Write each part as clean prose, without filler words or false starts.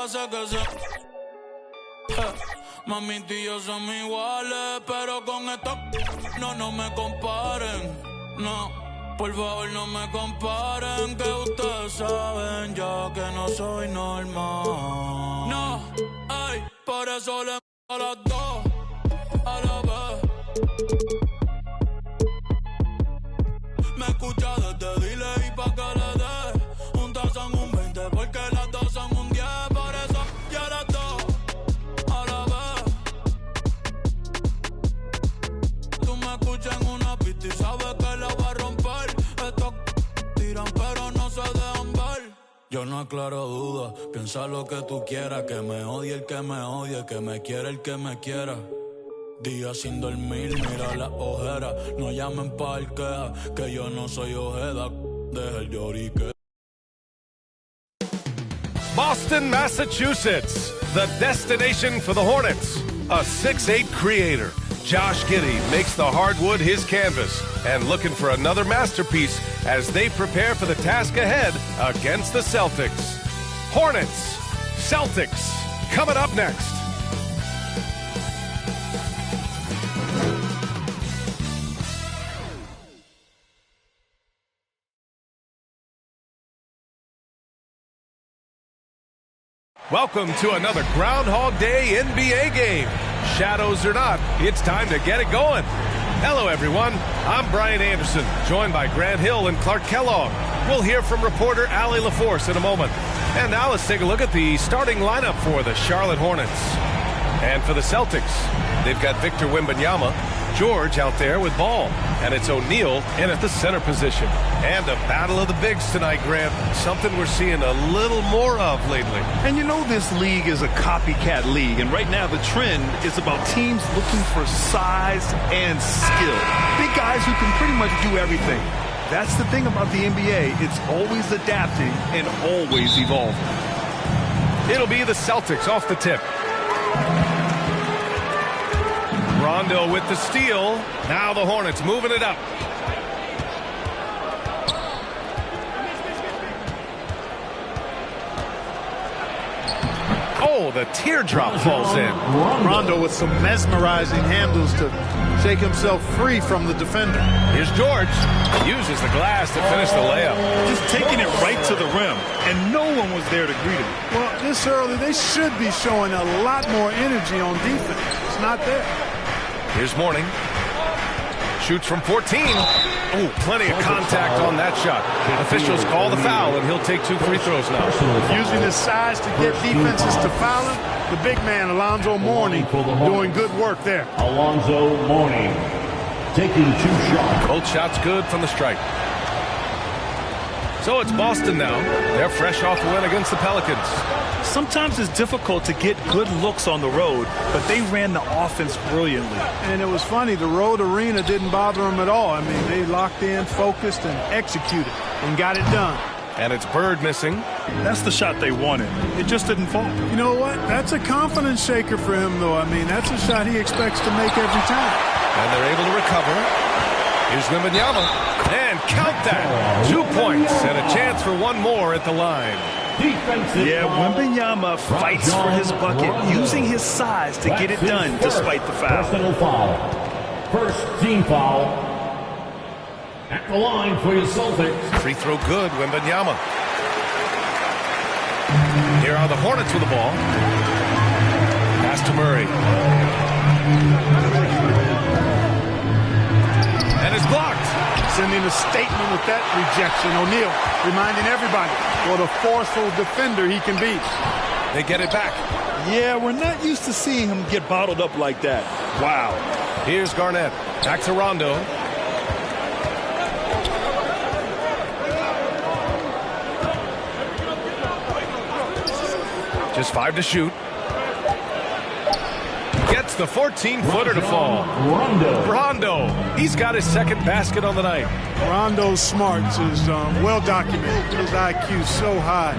Sé que se... Mami, tú y yo somos iguales, pero con esto no me comparen. No, por favor no me comparen, que ustedes saben ya que no soy normal. No, ay, por eso le a las dos a la vez. Me escucha desde delay pa' que le dé un tazón, un 20, porque las dos son un 10, por eso quieres dos a la vez. Tú me escuchas en una pista y sabes que la voy a romper. Estos tiran pero no se dejan ver. Yo no aclaro dudas, piensa lo que tú quieras, que me odie el que me odie, que me quiera el que me quiera. Días sin dormir, mira las ojeras, no llamen parquea, que yo no soy ojeda, deja el llorique. Boston, Massachusetts, the destination for the Hornets. A 6'8" creator, Josh Giddey, makes the hardwood his canvas and looking for another masterpiece as they prepare for the task ahead against the Celtics. Hornets, Celtics, coming up next. Welcome to another Groundhog Day NBA game. Shadows or not, it's time to get it going. Hello, everyone. I'm Brian Anderson, joined by Grant Hill and Clark Kellogg. We'll hear from reporter Allie LaForce in a moment. And now let's take a look at the starting lineup for the Charlotte Hornets. And for the Celtics, they've got Victor Wembanyama, George out there with ball, and it's O'Neal in at the center position. And a battle of the bigs tonight, Grant. Something we're seeing a little more of lately. And you know this league is a copycat league, and right now the trend is about teams looking for size and skill. Big guys who can pretty much do everything. That's the thing about the NBA. It's always adapting and always evolving. It'll be the Celtics off the tip. Rondo with the steal. Now the Hornets moving it up. Oh, the teardrop falls in. Rondo with some mesmerizing handles to shake himself free from the defender. Here's George. Uses the glass to finish the layup. Just taking it right to the rim, and no one was there to greet him. Well, this early, they should be showing a lot more energy on defense. It's not there. Here's Mourning. Shoots from 14. Oh, plenty of contact on that shot. Officials call the foul, and he'll take 2 free throws now. Using his size to get defenses to foul him. The big man, Alonzo Mourning, doing good work there. Alonzo Mourning taking 2 shots. Both shots good from the stripe. So it's Boston now. They're fresh off the win against the Pelicans. Sometimes it's difficult to get good looks on the road, but they ran the offense brilliantly. And it was funny, the road arena didn't bother them at all. I mean, they locked in, focused, and executed, and got it done. And it's Bird missing. That's the shot they wanted. It just didn't fall. You know what? That's a confidence shaker for him, though. I mean, that's a shot he expects to make every time. And they're able to recover. Here's Wembanyama. And count that. 2 points and a chance for one more at the line. Yeah, Wembanyama fights for his bucket, using his size to get it done despite the foul. Personal foul. First team foul. At the line for your Celtics. Free throw good, Wembanyama. Here are the Hornets with the ball. Pass to Murray. And it's blocked. Sending a statement with that rejection. O'Neal reminding everybody what a forceful defender he can be. They get it back. Yeah, we're not used to seeing him get bottled up like that. Wow. Here's Garnett. Back to Rondo. Just 5 to shoot. Gets the 14-footer to fall. Rondo. He's got his second basket on the night. Rondo's smarts is well documented. His IQ so high.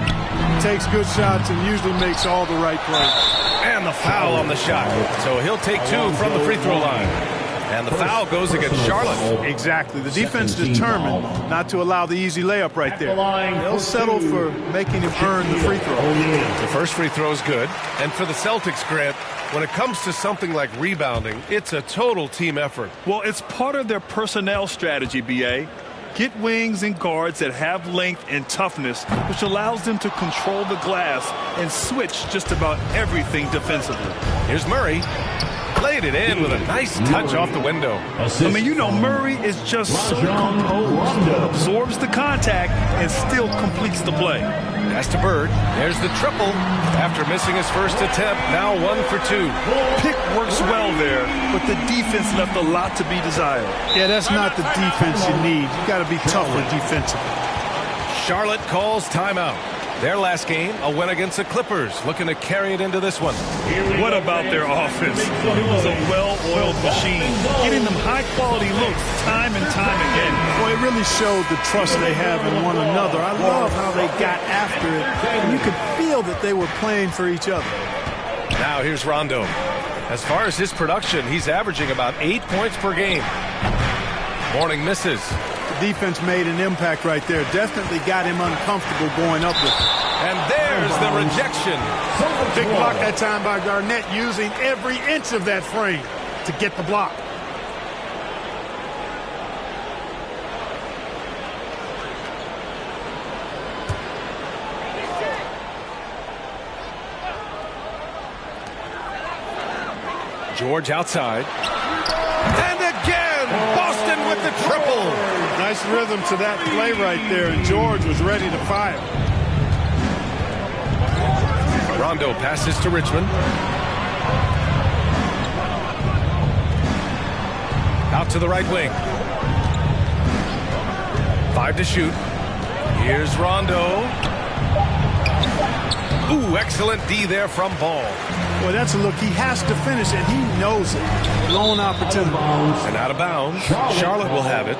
Takes good shots and usually makes all the right plays. And the foul on the shot. So he'll take 2 from the free throw line. And the foul goes against Charlotte. Exactly. The defense determined not to allow the easy layup right there. They'll settle for making him earn the free throw. The first free throw is good. And for the Celtics, Grant, when it comes to something like rebounding, it's a total team effort. Well, it's part of their personnel strategy, B.A. Get wings and guards that have length and toughness, which allows them to control the glass and switch just about everything defensively. Here's Murray. Played it in with a nice touch off the window. I mean, you know, Murray is just so composed, absorbs the contact, and still completes the play. Pass to Bird. There's the triple. After missing his first attempt, now 1 for 2. Pick works well there, but the defense left a lot to be desired. Yeah, that's not the defense you need. You got to be tougher defensively. Charlotte calls timeout. Their last game, a win against the Clippers, looking to carry it into this one. What about their offense? It was a well-oiled machine, getting them high-quality looks time and time again. Well, it really showed the trust they have in one another. I love how they got after it, and you could feel that they were playing for each other. Now here's Rondo. As far as his production, he's averaging about 8 points per game. Mourning misses. The defense made an impact right there. Definitely got him uncomfortable going up with it. And there's the rejection. Big block that time by Garnett, using every inch of that frame to get the block. George outside. And again, Boston with the triple. Nice rhythm to that play right there, and George was ready to fire. Rondo passes to Richmond. Out to the right wing. 5 to shoot. Here's Rondo. Ooh, excellent D there from Ball. Well, that's a look. He has to finish, and he knows it. Lone opportunity. And out of bounds. Charlotte will have it.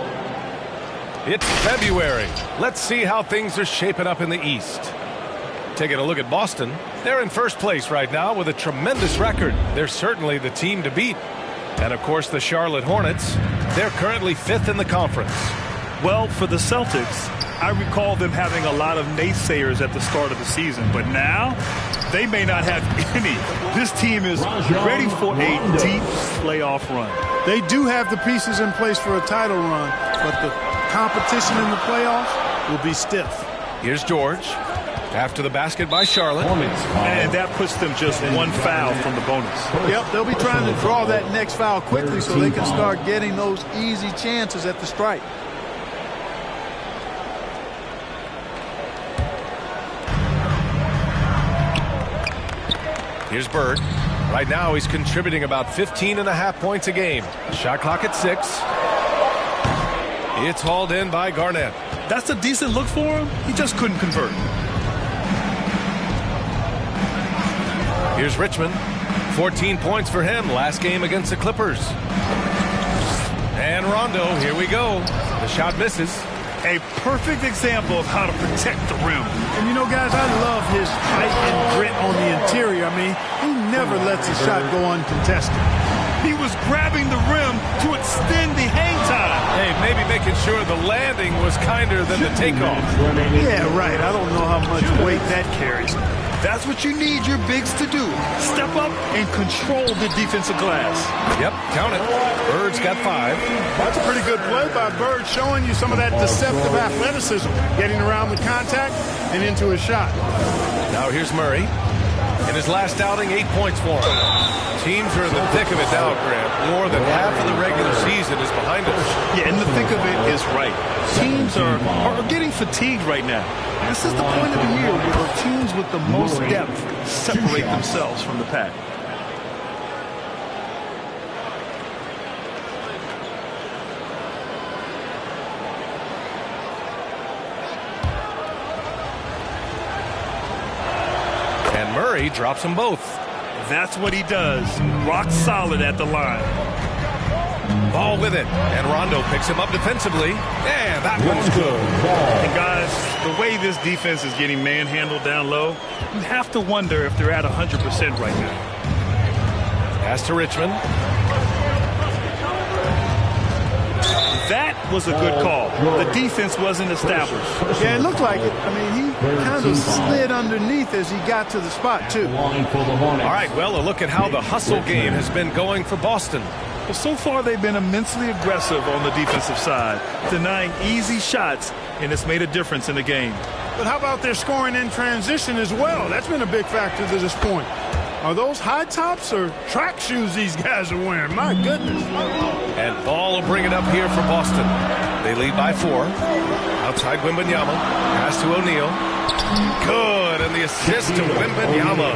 It's February. Let's see how things are shaping up in the East. Taking a look at Boston. They're in first place right now with a tremendous record. They're certainly the team to beat. And, of course, the Charlotte Hornets. They're currently 5th in the conference. Well, for the Celtics, I recall them having a lot of naysayers at the start of the season, but now they may not have any. This team is ready for a deep playoff run. They do have the pieces in place for a title run, but the competition in the playoffs will be stiff. Here's George. After the basket by Charlotte. And that puts them just 1 foul from the bonus. Yep, they'll be trying to draw that next foul quickly so they can start getting those easy chances at the stripe. Here's Bird. Right now he's contributing about 15.5 points a game. Shot clock at 6. It's hauled in by Garnett. That's a decent look for him. He just couldn't convert. Here's Richmond. 14 points for him last game against the Clippers. And Rondo, here we go. The shot misses. A perfect example of how to protect the rim. And, you know, guys, I love his fight and grit on the interior. I mean, he never lets a shot go uncontested. He was grabbing the rim to extend the hang time. Hey, maybe making sure the landing was kinder than the takeoff. Yeah, right. I don't know how much weight that carries. That's what you need your bigs to do. Step up and control the defensive glass. Yep, count it. Bird's got 5. That's a pretty good play by Bird, showing you some of that deceptive athleticism, getting around the contact and into his shot. Now here's Murray. In his last outing, 8 points for him. Teams are in the thick of it now, Grant. More than half of the regular season is behind us. Yeah, and the thick of it is right. Teams are getting fatigued right now. This is the point of the year where the teams with the most depth separate themselves from the pack. And Murray drops them both. That's what he does. Rock solid at the line. Ball with it. And Rondo picks him up defensively. And that one's good. And guys, the way this defense is getting manhandled down low, you have to wonder if they're at 100% right now. Pass to Richmond. That was a good call. The defense wasn't established. Yeah, it looked like it. I mean, he kind of slid underneath as he got to the spot, too. All right, well, a look at how the hustle game has been going for Boston. Well, so far they've been immensely aggressive on the defensive side, denying easy shots, and it's made a difference in the game. But how about their scoring in transition as well? That's been a big factor to this point. Are those high tops or track shoes these guys are wearing? My goodness. And Ball will bring it up here for Boston. They lead by 4. Outside Wembanyama. Pass to O'Neal. Good, and the assist to Wembanyama.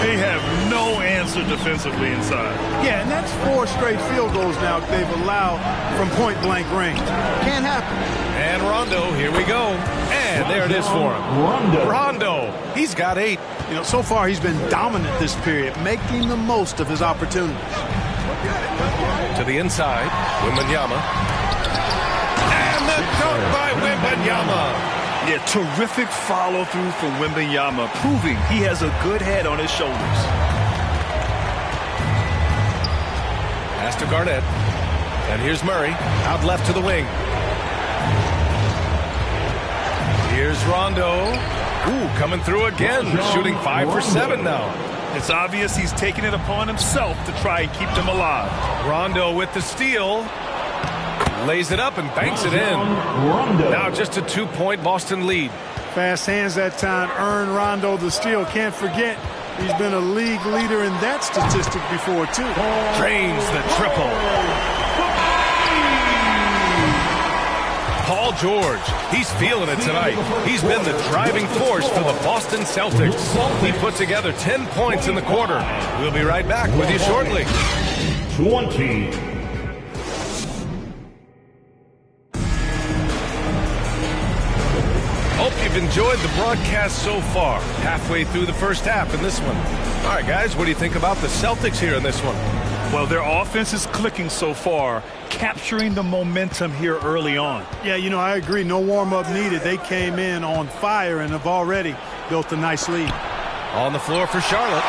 They have no answer defensively inside. Yeah, and that's 4 straight field goals now they've allowed from point-blank range. Can't happen. And Rondo, here we go. And there it is for him. Rondo, he's got 8. You know, so far he's been dominant this period, making the most of his opportunities. To the inside, Wembanyama. And the dunk by Wembanyama. Yeah, terrific follow-through from Wembanyama, proving he has a good head on his shoulders. Pass to Garnett. And here's Murray, out left to the wing. Here's Rondo. Ooh, coming through again, shooting 5 for 7 now. It's obvious he's taking it upon himself to try and keep them alive. Rondo with the steal. Lays it up and banks it in. Now just a 2-point Boston lead. Fast hands that time earned Rondo the steal. Can't forget, he's been a league leader in that statistic before, too. Drains the triple. Paul George, he's feeling it tonight. He's been the driving force for the Boston Celtics. He put together 10 points in the quarter. We'll be right back with you shortly. 20. Hope you've enjoyed the broadcast so far. Halfway through the first half in this one. All right, guys, what do you think about the Celtics here in this one? Well, their offense is clicking so far, capturing the momentum here early on. Yeah, you know, I agree. No warm-up needed. They came in on fire and have already built a nice lead. On the floor for Charlotte.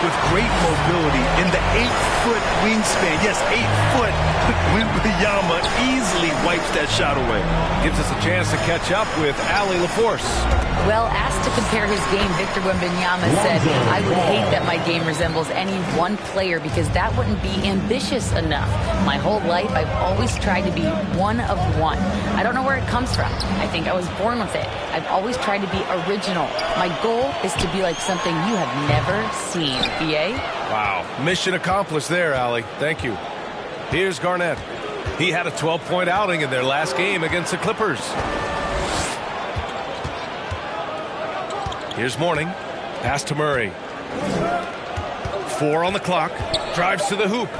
With great mobility in the 8-foot wingspan. Yes, 8 foot. Wembanyama easily wipes that shot away. Gives us a chance to catch up with Allie LaForce. Well, asked to compare his game, Victor Wembanyama said, I would hate that my game resembles any one player because that wouldn't be ambitious enough. My whole life, I've always tried to be one of one. I don't know where it comes from. I think I was born with it. I've always tried to be original. My goal is to be like something you have never seen. BA? Wow. Mission accomplished there, Allie. Thank you. Here's Garnett. He had a 12-point outing in their last game against the Clippers. Here's Mourning. Pass to Murray. 4 on the clock. Drives to the hoop.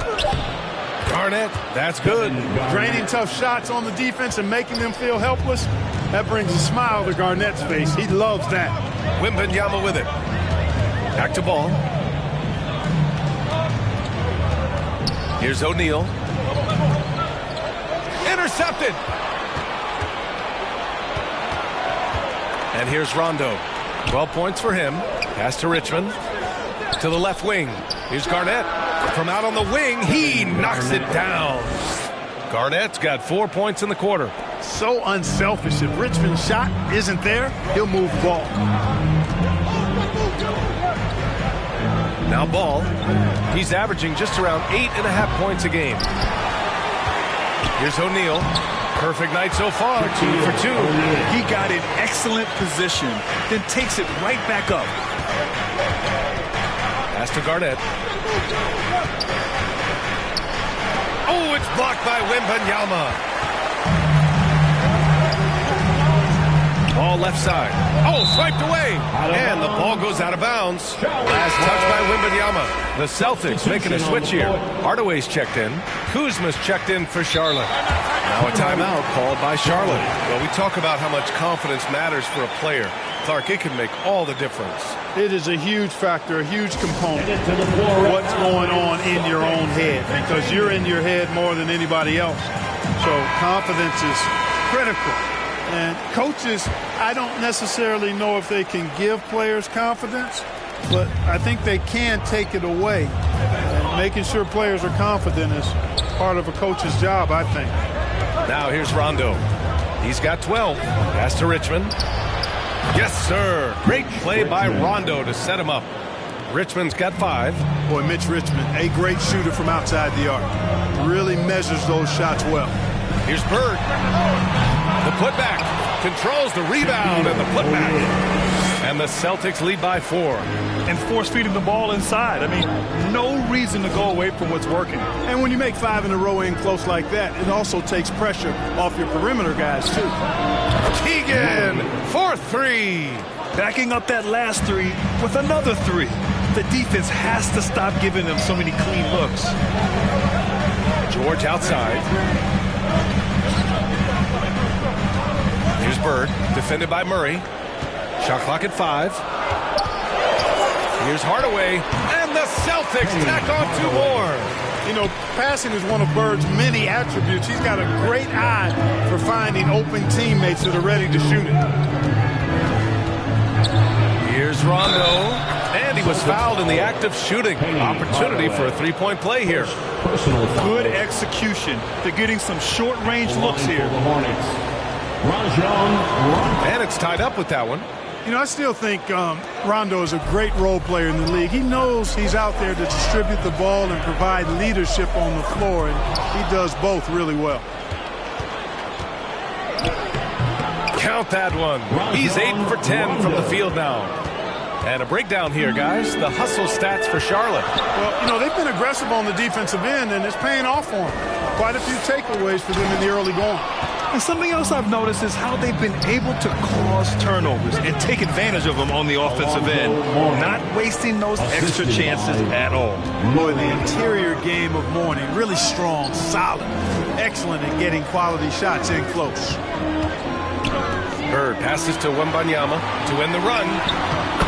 Garnett, that's good. Draining tough shots on the defense and making them feel helpless. That brings a smile to Garnett's face. He loves that. Wembanyama with it. Back to Ball. Here's O'Neal. Intercepted. And here's Rondo. 12 points for him. Pass to Richmond. To the left wing. Here's Garnett. From out on the wing, he knocks it down. Garnett's got 4 points in the quarter. So unselfish. If Richmond's shot isn't there, he'll move the ball. Now Ball. He's averaging just around 8.5 points a game. Here's O'Neal. Perfect night so far. 2 for 2. He got in excellent position, then takes it right back up. Pass to Garnett. Oh, it's blocked by Wembanyama. Ball left side. Oh, swiped away. And the ball goes out of bounds. Last touch by Wembanyama. The Celtics making a switch here. Hardaway's checked in. Kuzma's checked in for Charlotte. Now a timeout called by Charlotte. Well, we talk about how much confidence matters for a player. Clark, it can make all the difference. It is a huge factor, a huge component. What's going on in your own head, because you're in your head more than anybody else. So confidence is critical. And coaches, I don't necessarily know if they can give players confidence, but I think they can take it away. And making sure players are confident is part of a coach's job, I think. Now here's Rondo. He's got 12. Pass to Richmond. Yes, sir. Great play by Rondo to set him up. Richmond's got 5. Boy, Mitch Richmond, a great shooter from outside the arc. Really measures those shots well. Here's Bird. The putback. Controls the rebound and the putback. And the Celtics lead by 4. And force feeding the ball inside. I mean, no reason to go away from what's working. And when you make 5 in a row in close like that, it also takes pressure off your perimeter guys, too. Keegan for 3. Backing up that last 3 with another 3. The defense has to stop giving them so many clean looks. George outside. Here's Bird, defended by Murray. Shot clock at 5. Here's Hardaway, and the Celtics tack on 2 more. You know, passing is one of Bird's many attributes. He's got a great eye for finding open teammates that are ready to shoot it. Here's Rondo, and he was fouled in the act of shooting. Opportunity for a 3-point play here. Good execution. They're getting some short-range looks here. And it's tied up with that one. You know, I still think Rondo is a great role player in the league. He knows he's out there to distribute the ball and provide leadership on the floor, and he does both really well. Count that one. He's 8 for 10 from the field now. And a breakdown here, guys. The hustle stats for Charlotte. Well, you know, they've been aggressive on the defensive end, and it's paying off for them. Quite a few takeaways for them in the early going. And something else I've noticed is how they've been able to cause turnovers and take advantage of them on the offensive end. Not wasting those extra chances at all. Boy, the interior game of Mourning, really strong, solid, excellent at getting quality shots in close. Bird passes to Wembanyama to end the run.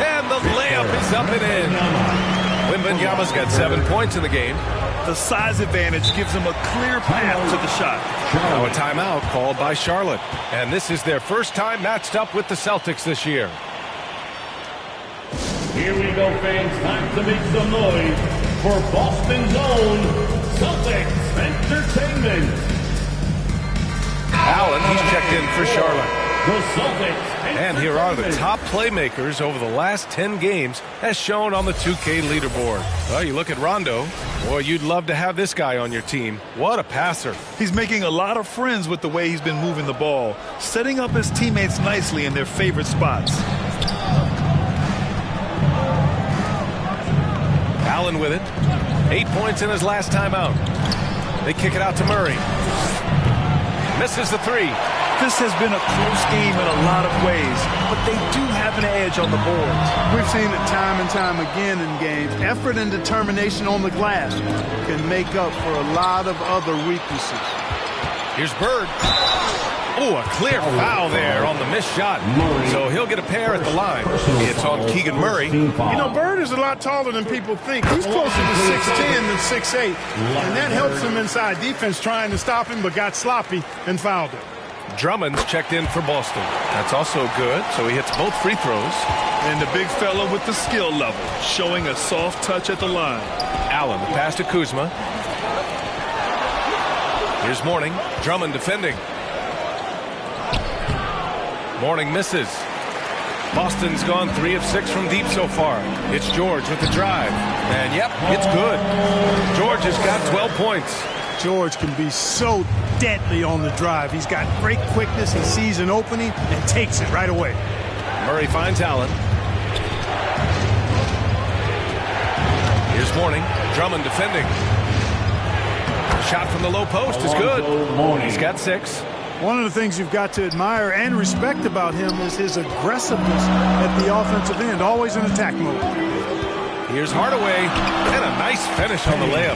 And the layup is up and in. Wembanyama's got 7 points in the game. The size advantage gives them a clear path to the shot. Now a timeout called by Charlotte. And this is their first time matched up with the Celtics this year. Here we go, fans. Time to make some noise for Boston's own Celtics Entertainment. Allen, he's checked in for Charlotte. The Celtics. And here are the top playmakers over the last 10 games as shown on the 2K leaderboard. Well, you look at Rondo. Boy, you'd love to have this guy on your team. What a passer. He's making a lot of friends with the way he's been moving the ball, setting up his teammates nicely in their favorite spots. Allen with it. 8 points in his last time out. They kick it out to Murray. Misses the 3. This has been a close game in a lot of ways, but they do have an edge on the boards. We've seen it time and time again in games. Effort and determination on the glass can make up for a lot of other weaknesses. Here's Bird. Oh, a clear foul there on the missed shot. So he'll get a pair at the line. It's on Keegan Murray. You know, Bird is a lot taller than people think. He's closer to 6'10 than 6'8. And that helps him inside defense trying to stop him, but got sloppy and fouled him. Drummond's checked in for Boston. That's also good, so he hits both free throws. And the big fella with the skill level, showing a soft touch at the line. Allen, the pass to Kuzma. Here's Mourning. Drummond defending. Mourning misses. Boston's gone 3 of 6 from deep so far. It's George with the drive. And yep, it's good. George has got 12 points. George can be so deadly on the drive. He's got great quickness. He sees an opening and takes it right away. Murray finds Allen. Here's Mourning. Drummond defending. Shot from the low post is good. He's got 6. One of the things you've got to admire and respect about him is his aggressiveness at the offensive end, always in attack mode. Here's Hardaway, and a nice finish on the layup.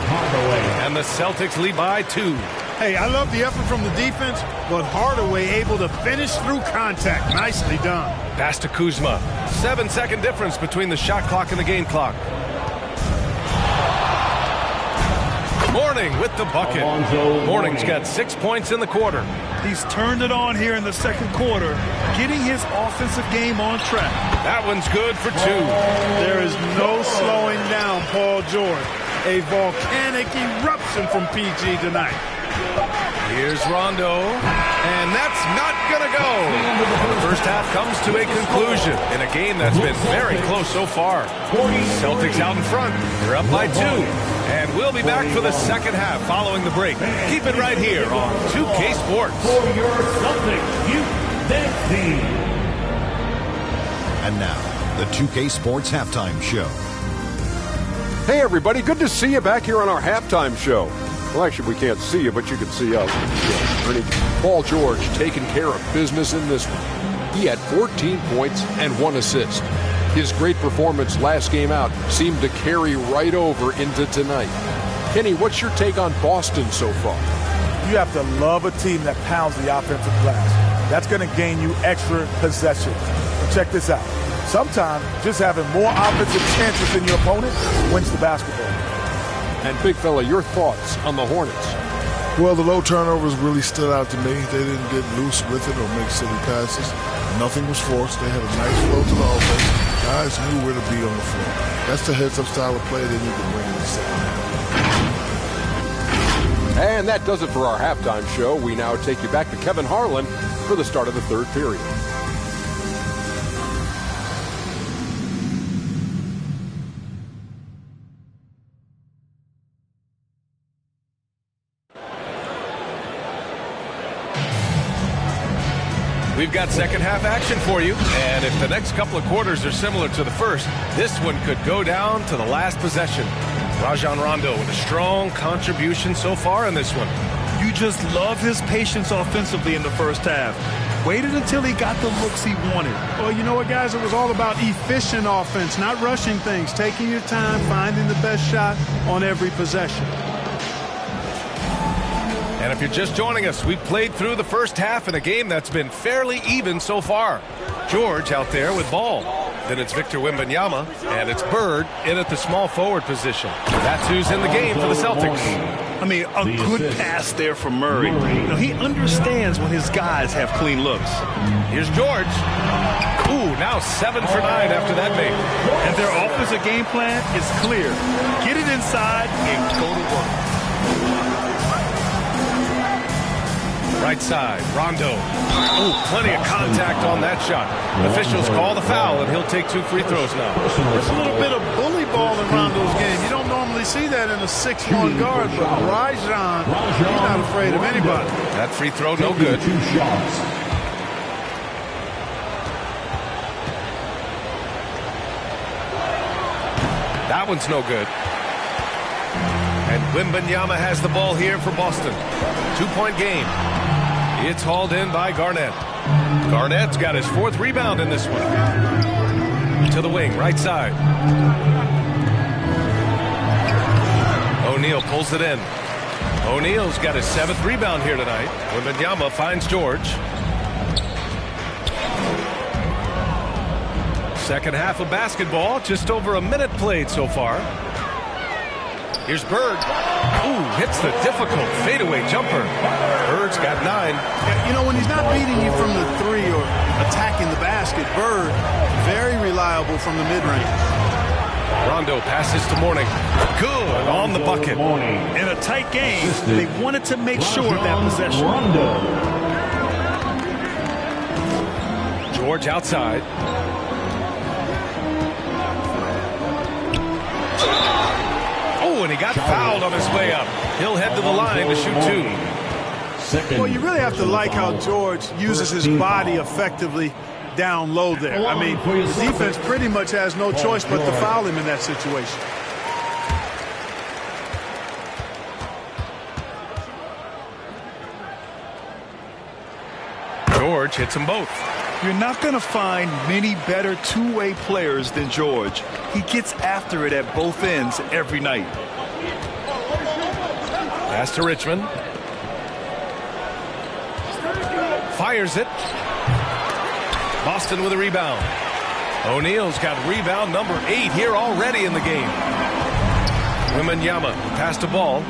And the Celtics lead by 2. Hey, I love the effort from the defense, but Hardaway able to finish through contact. Nicely done. Pass to Kuzma. 7-second difference between the shot clock and the game clock. Mourning with the bucket. Mourning's got 6 points in the quarter. He's turned it on here in the second quarter, getting his offensive game on track. That one's good for 2. There is no slowing down Paul George. A volcanic eruption from PG tonight. Here's Rondo, and that's not going to go. The first half comes to a conclusion in a game that's been very close so far. Celtics out in front. They're up by 2. And we'll be back for the second half following the break. Keep it right here on 2K Sports. For your Celtics Youth Dance Team. And now, the 2K Sports Halftime Show. Hey, everybody. Good to see you back here on our halftime show. Well, actually, we can't see you, but you can see us. Paul George taking care of business in this one. He had 14 points and 1 assist. His great performance last game out seemed to carry right over into tonight. Kenny, what's your take on Boston so far? You have to love a team that pounds the offensive glass. That's going to gain you extra possessions. And check this out. Sometimes just having more offensive chances than your opponent wins the basketball. And Big Fella, your thoughts on the Hornets? Well, the low turnovers really stood out to me. They didn't get loose with it or make silly passes. Nothing was forced. They had a nice flow to the offense. Guys knew where to be on the floor. That's the heads-up style of play they need to bring in the second half. And that does it for our halftime show. We now take you back to Kevin Harlan for the start of the third period. We've got second half action for you, and if the next couple of quarters are similar to the first, this one could go down to the last possession. Rajon Rondo with a strong contribution so far in this one. You just love his patience offensively in the first half. Waited until he got the looks he wanted. Well, you know what, guys? It was all about efficient offense, not rushing things, taking your time, finding the best shot on every possession. And if you're just joining us, we've played through the first half in a game that's been fairly even so far. George out there with ball. Then it's Victor Wembanyama, and it's Bird in at the small forward position. That's who's in the game for the Celtics. I mean, a good pass there from Murray. You know, he understands when his guys have clean looks. Here's George. Ooh, now 7 for 9 after that make. And their offensive game plan is clear. Get it inside and go to work. Right side, Rondo. Oh, plenty of contact on that shot. Officials call the foul, and he'll take 2 free throws now. There's a little bit of bully ball in Rondo's game. You don't normally see that in a 6'1" guard, but Rajon, he's not afraid of anybody. That free throw, no good. 2 shots. That one's no good. And Wembanyama has the ball here for Boston. 2-point game. It's hauled in by Garnett. Garnett's got his 4th rebound in this one. To the wing, right side. O'Neal pulls it in. O'Neal's got his 7th rebound here tonight. Wembanyama finds George. Second half of basketball, just over a minute played so far. Here's Bird. Ooh, hits the difficult fadeaway jumper. Bird's got 9. You know, when he's not beating you from the 3 or attacking the basket, Bird, very reliable from the mid-range. Rondo passes to Mourning. Good on the bucket. In a tight game, they wanted to make sure of that possession. George outside. Oh, and he got fouled on his way up. He'll head to the line to shoot 2. Well, you really have to like how George uses his body effectively down low there. I mean, the defense pretty much has no choice but to foul him in that situation. George hits them both. You're not going to find many better two-way players than George. He gets after it at both ends every night. Pass to Richmond. Fires it. Boston with a rebound. O'Neal's got rebound number 8 here already in the game. Wembanyama pass to Ball.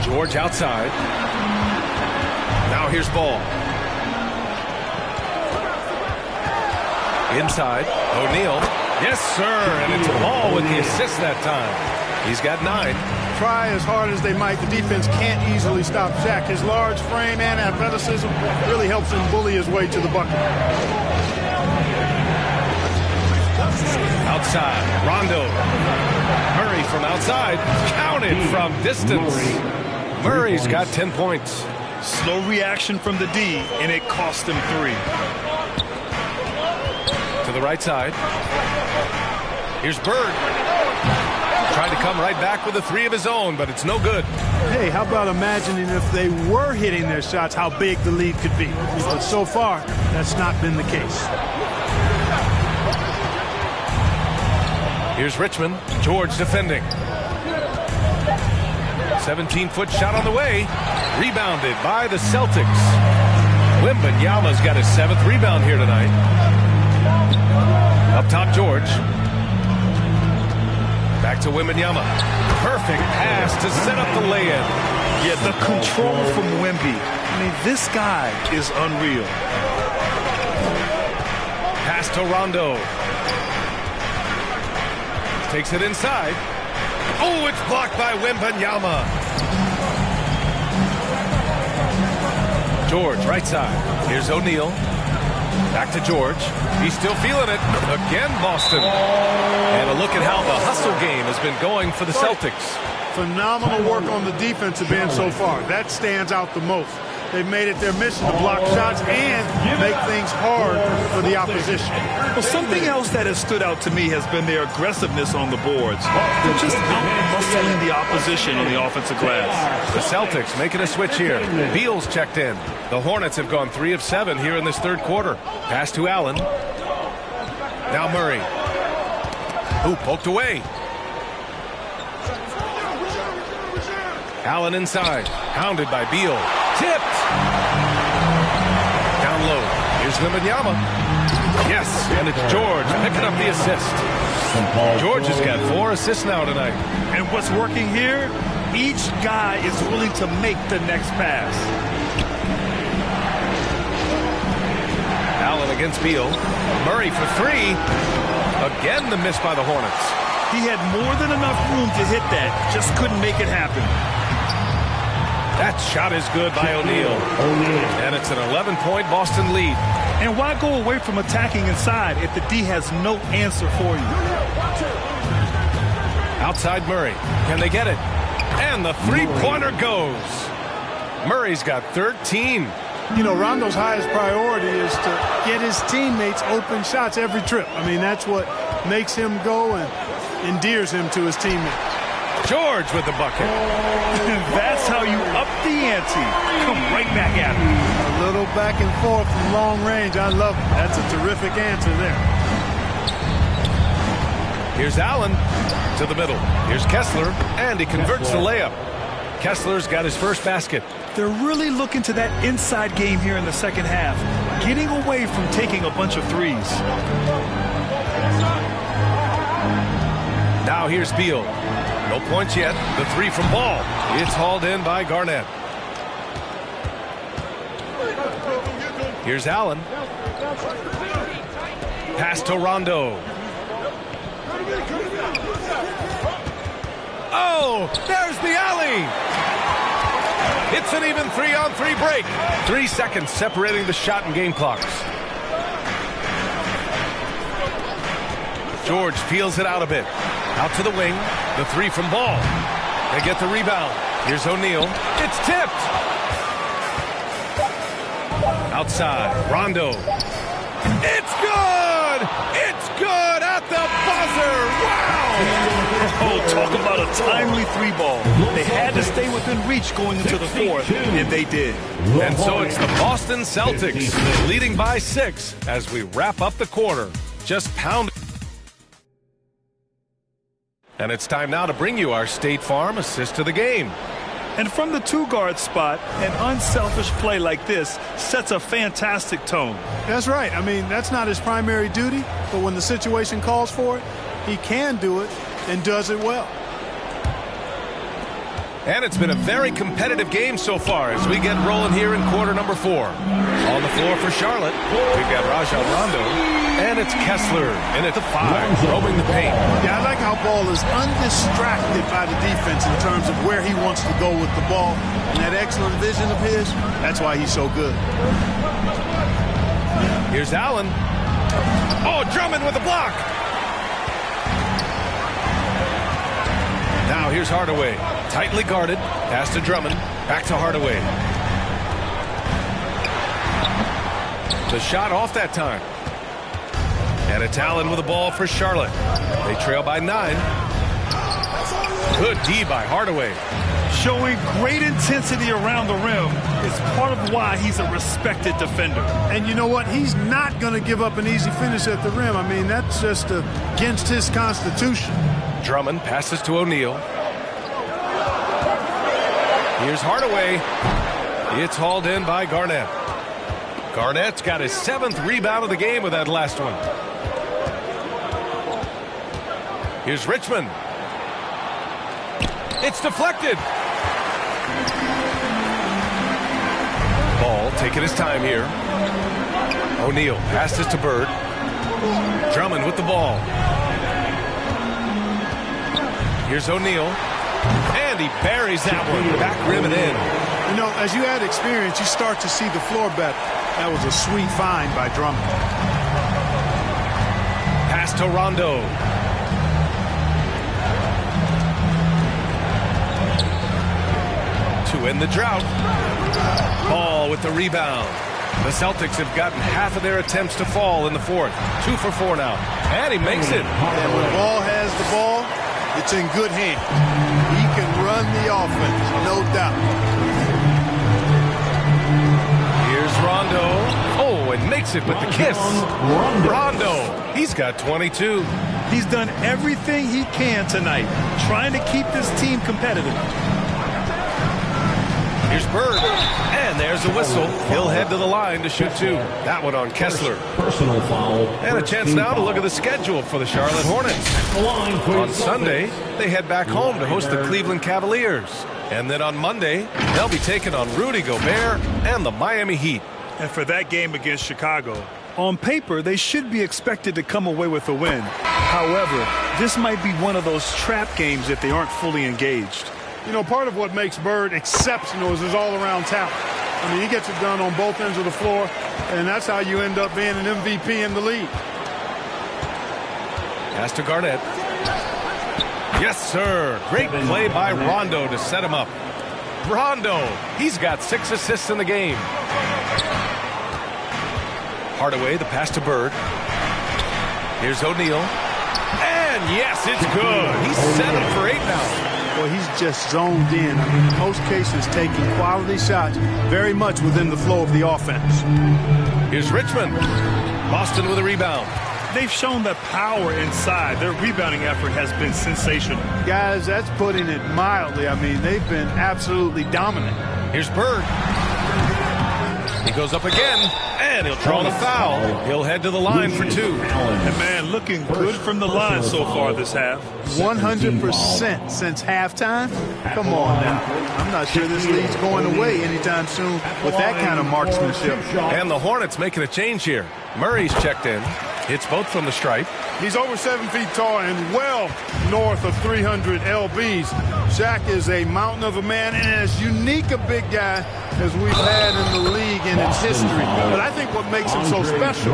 George outside. Now here's Ball. Inside, O'Neal. Yes, sir, and it's Ball with the assist that time. He's got 9. Try as hard as they might, the defense can't easily stop Shaq. His large frame and athleticism really helps him bully his way to the bucket. Outside, Rondo. Murray from outside, counted from distance. Murray's got 10 points. Slow reaction from the D, and it cost him 3. To the right side. Here's Bird. Tried to come right back with a 3 of his own, but it's no good. Hey, how about imagining if they were hitting their shots, how big the lead could be? But so far, that's not been the case. Here's Richmond. George defending. 17-foot shot on the way. Rebounded by the Celtics. Wembanyama's got his 7th rebound here tonight. Up top, George. Back to Wembanyama. Perfect pass to set up the lay-in. Yeah, the control from Wemby. I mean, this guy is unreal. Pass to Rondo. Takes it inside. Oh, it's blocked by Wembanyama. George, right side. Here's O'Neal. Back to George. He's still feeling it. Again, Boston. And a look at how the hustle game has been going for the Celtics. Phenomenal work on the defensive end so far. That stands out the most. They've made it their mission to block shots and make things hard for the opposition. Well, something else that has stood out to me has been their aggressiveness on the boards. They're just out-muscling the opposition on the offensive glass. The Celtics making a switch here. Beal's checked in. The Hornets have gone 3 of 7 here in this third quarter. Pass to Allen. Now Murray. Ooh, poked away. Allen inside. Pounded by Beal. Tipped. Down low. Here's Wembanyama. Yes, and it's George picking up the assist. George has got 4 assists now tonight. And what's working here? Each guy is willing to make the next pass. Allen against Beal. Murray for 3. Again, the miss by the Hornets. He had more than enough room to hit that. Just couldn't make it happen. That shot is good by O'Neal. And it's an 11-point Boston lead. And why go away from attacking inside if the D has no answer for you? Outside Murray. Can they get it? And the three-pointer goes. Murray's got 13. You know, Rondo's highest priority is to get his teammates open shots every trip. I mean, that's what makes him go and endears him to his teammates. George with the bucket. That's how you up the ante. Come right back at him. A little back and forth from long range. I love it. That's a terrific answer there. Here's Allen to the middle. Here's Kessler, and he converts the layup. Kessler's got his first basket. They're really looking to that inside game here in the second half, getting away from taking a bunch of threes. Now here's Beal. No points yet. The 3 from Ball. It's hauled in by Garnett. Here's Allen. Pass to Rondo. Oh, there's the alley. It's an even 3-on-3 break. 3 seconds separating the shot and game clocks. George peels it out a bit. Out to the wing. The 3 from Ball. They get the rebound. Here's O'Neal. It's tipped. Outside. Rondo. It's good! It's good at the buzzer! Wow! Oh, talk about a timely 3-ball. They had to stay within reach going into the fourth, and they did. And so it's the Boston Celtics leading by 6 as we wrap up the quarter. Just pound. And it's time now to bring you our State Farm assist of the game. And from the 2-guard spot, an unselfish play like this sets a fantastic tone. That's right. I mean, that's not his primary duty, but when the situation calls for it, he can do it and does it well. And it's been a very competitive game so far as we get rolling here in quarter number 4. On the floor for Charlotte, we've got Rajon Rondo, and it's Kessler in at the 5, roaming the paint. Yeah, I like foul ball is undistracted by the defense in terms of where he wants to go with the ball. And that excellent vision of his, that's why he's so good. Here's Allen. Oh, Drummond with a block. Now here's Hardaway. Tightly guarded. Pass to Drummond. Back to Hardaway. The shot off that time. And it's Allen with the ball for Charlotte. They trail by 9. Good D by Hardaway. Showing great intensity around the rim is part of why he's a respected defender. And you know what? He's not going to give up an easy finish at the rim. I mean, that's just against his constitution. Drummond passes to O'Neal. Here's Hardaway. It's hauled in by Garnett. Garnett's got his 7th rebound of the game with that last one. Here's Richmond. It's deflected. Ball taking his time here. O'Neal passes to Bird. Drummond with the ball. Here's O'Neal. And he buries that one. Back rim and in. You know, as you add experience, you start to see the floor better. That was a sweet find by Drummond. Pass to Rondo. To end the drought. Ball with the rebound. The Celtics have gotten half of their attempts to fall in the 4th. 2 for 4 now. And he makes it. And when Ball has the ball, it's in good hands. He can run the offense, no doubt. Here's Rondo. Oh, and makes it with the kiss. Rondo. He's got 22. He's done everything he can tonight, trying to keep this team competitive. Here's Bird. And there's a whistle. He'll head to the line to shoot 2. That one on Kessler. Personal foul. And a chance now to look at the schedule for the Charlotte Hornets. On Sunday, they head back home to host the Cleveland Cavaliers. And then on Monday, they'll be taking on Rudy Gobert and the Miami Heat. And for that game against Chicago, on paper, they should be expected to come away with a win. However, this might be one of those trap games if they aren't fully engaged. You know, part of what makes Bird exceptional is his all-around talent. I mean, he gets it done on both ends of the floor, and that's how you end up being an MVP in the league. Pass to Garnett. Yes, sir. Great play by Rondo to set him up. Rondo, he's got 6 assists in the game. Hardaway, the pass to Bird. Here's O'Neal. And yes, it's good. He's 7 for 8 now. Well, he's just zoned in. I mean, in most cases, taking quality shots very much within the flow of the offense. Here's Richmond. Boston with a rebound. They've shown that power inside. Their rebounding effort has been sensational. Guys, that's putting it mildly. I mean, they've been absolutely dominant. Here's Bird. He goes up again, and he'll draw the foul. He'll head to the line for 2. And man, looking good from the line so far this half. 100% since halftime. Come on now. I'm not sure this lead's going away anytime soon with that kind of marksmanship. And the Hornets making a change here. Murray's checked in. Hits both from the stripe. He's over 7 feet tall and well north of 300 lbs. Shaq is a mountain of a man and as unique a big guy as we've had in the league in its history. But I think what makes him so special,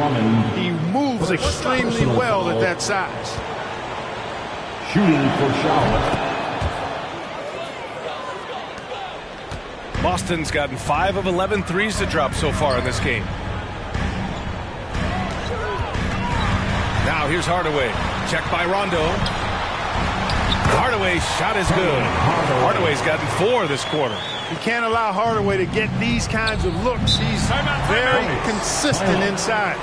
he moves extremely well at that size. Shooting for Charlotte. Boston's gotten 5 of 11 threes to drop so far in this game. Now here's Hardaway. Checked by Rondo. Hardaway's shot is good. Hardaway's gotten 4 this quarter. You can't allow Hardaway to get these kinds of looks. He's very consistent inside.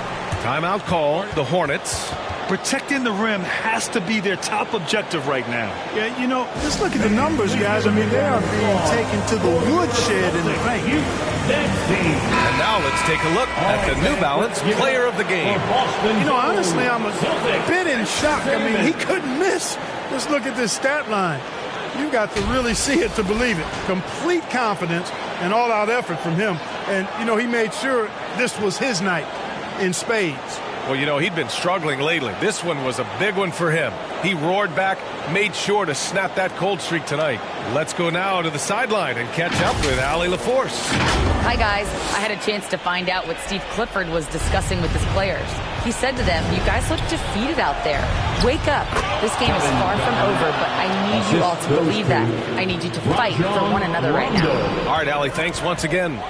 Timeout call. The Hornets. Protecting the rim has to be their top objective right now. Yeah, you know, just look at the numbers, guys. I mean, they are being taken to the woodshed in the paint. And now let's take a look at the New Balance player of the game. You know, honestly, I'm a bit in shock. I mean, he couldn't miss. Just look at this stat line. You've got to really see it to believe it. Complete confidence and all-out effort from him. And, you know, he made sure this was his night in spades. Well, you know, he'd been struggling lately. This one was a big one for him. He roared back, made sure to snap that cold streak tonight. Let's go now to the sideline and catch up with Allie LaForce. Hi, guys. I had a chance to find out what Steve Clifford was discussing with his players. He said to them, you guys look defeated out there. Wake up. This game is far from over, but I need you all to believe that. I need you to fight for one another right now. All right, Allie, thanks once again.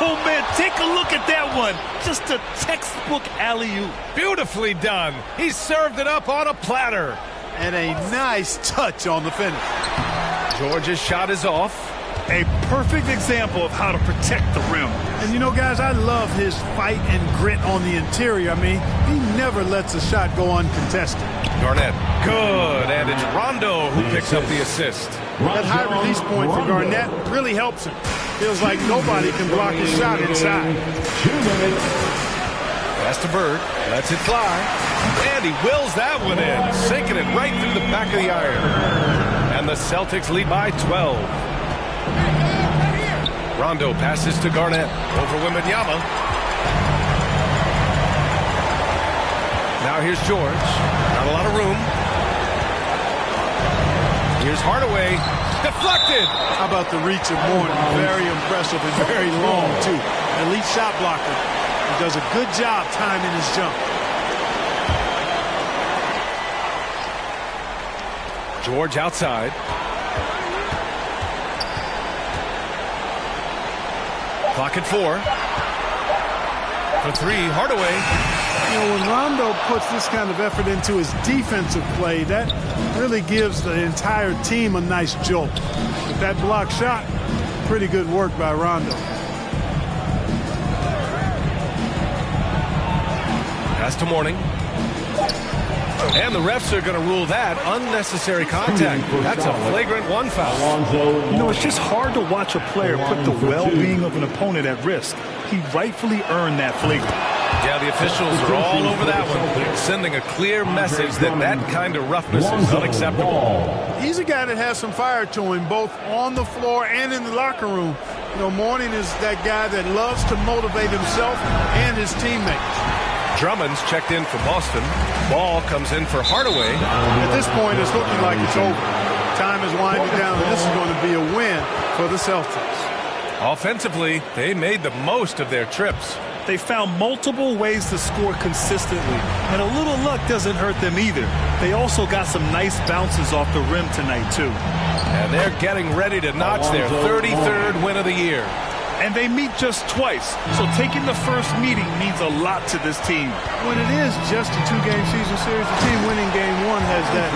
Oh, man, take a look at that one. Just a textbook alley-oop. Beautifully done. He served it up on a platter. And a nice touch on the finish. George's shot is off. A perfect example of how to protect the rim. And, you know, guys, I love his fight and grit on the interior. I mean, he never lets a shot go uncontested. Garnett, good. And it's Rondo who picks up the assist. That high release point for Garnett really helps him. Feels like nobody can block his shot inside. Pass to Bird, lets it fly, and he wills that one in, sinking it right through the back of the iron. And the Celtics lead by 12. Rondo passes to Garnett over Wembanyama. Now here's George, not a lot of room. Here's Hardaway. Deflected. How about the reach of Morton? Very impressive and very long, too. Elite shot blocker. He does a good job timing his jump. George outside. Clock at 4. For 3, Hardaway. You know, when Rondo puts this kind of effort into his defensive play, that really gives the entire team a nice jolt. But that block shot, pretty good work by Rondo. Pass to Morning. And the refs are going to rule that unnecessary contact. That's a flagrant 1 foul. You know, it's just hard to watch a player put the well-being of an opponent at risk. He rightfully earned that flagrant. Yeah, the officials are all over that one, sending a clear message that that kind of roughness is unacceptable. He's a guy that has some fire to him, both on the floor and in the locker room. You know, Morning is that guy that loves to motivate himself and his teammates. Drummond's checked in for Boston. Ball comes in for Hardaway. At this point, it's looking like it's over. Time is winding down, and this is going to be a win for the Celtics. Offensively, they made the most of their trips. They found multiple ways to score consistently, and a little luck doesn't hurt them either. They also got some nice bounces off the rim tonight, too. And they're getting ready to notch their 33rd win of the year. And they meet just twice, so taking the first meeting means a lot to this team. When it is just a 2-game season series, the team winning game 1 has that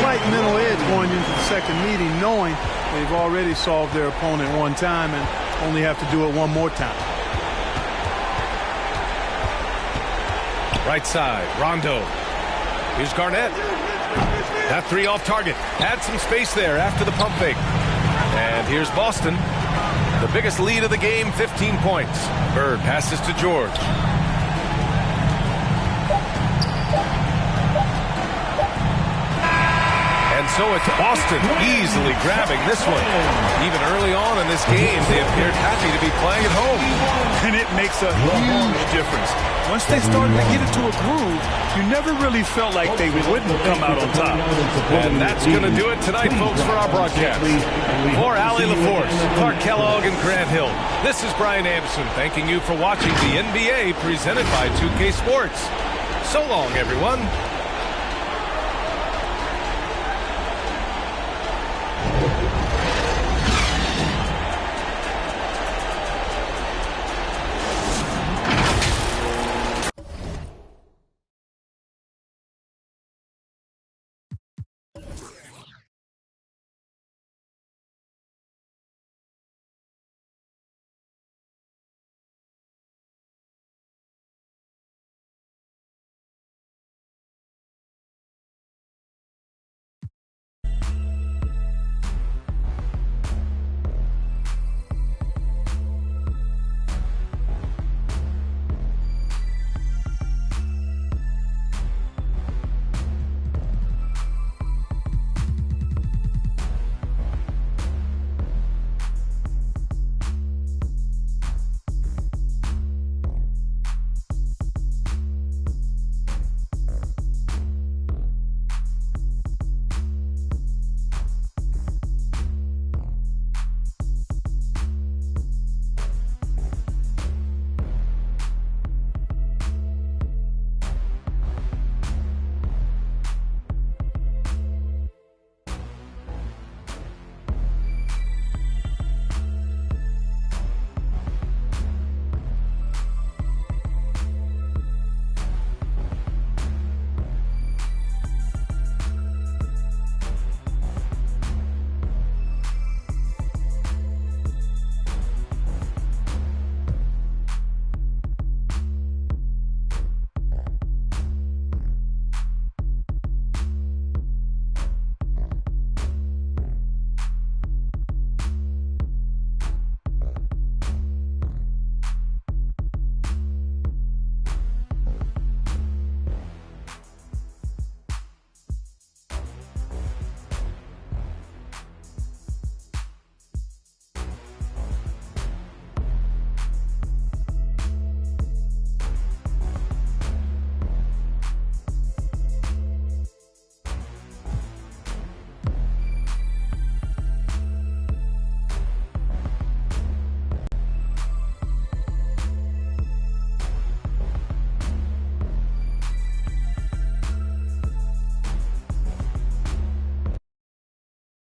slight mental edge going into the second meeting, knowing they've already solved their opponent one time and only have to do it one more time. Right side, Rondo. Here's Garnett. That 3 off target. Had some space there after the pump fake. And here's Boston. The biggest lead of the game, 15 points. Bird passes to George. And so it's Boston easily grabbing this one. Even early on in this game, they appeared happy to be playing at home. And it makes a huge difference. Once they started to get into a groove, you never really felt like they wouldn't come out on top. And that's going to do it tonight, folks, for our broadcast. For Allie LaForce, Clark Kellogg, and Grant Hill, this is Brian Anderson thanking you for watching the NBA presented by 2K Sports. So long, everyone.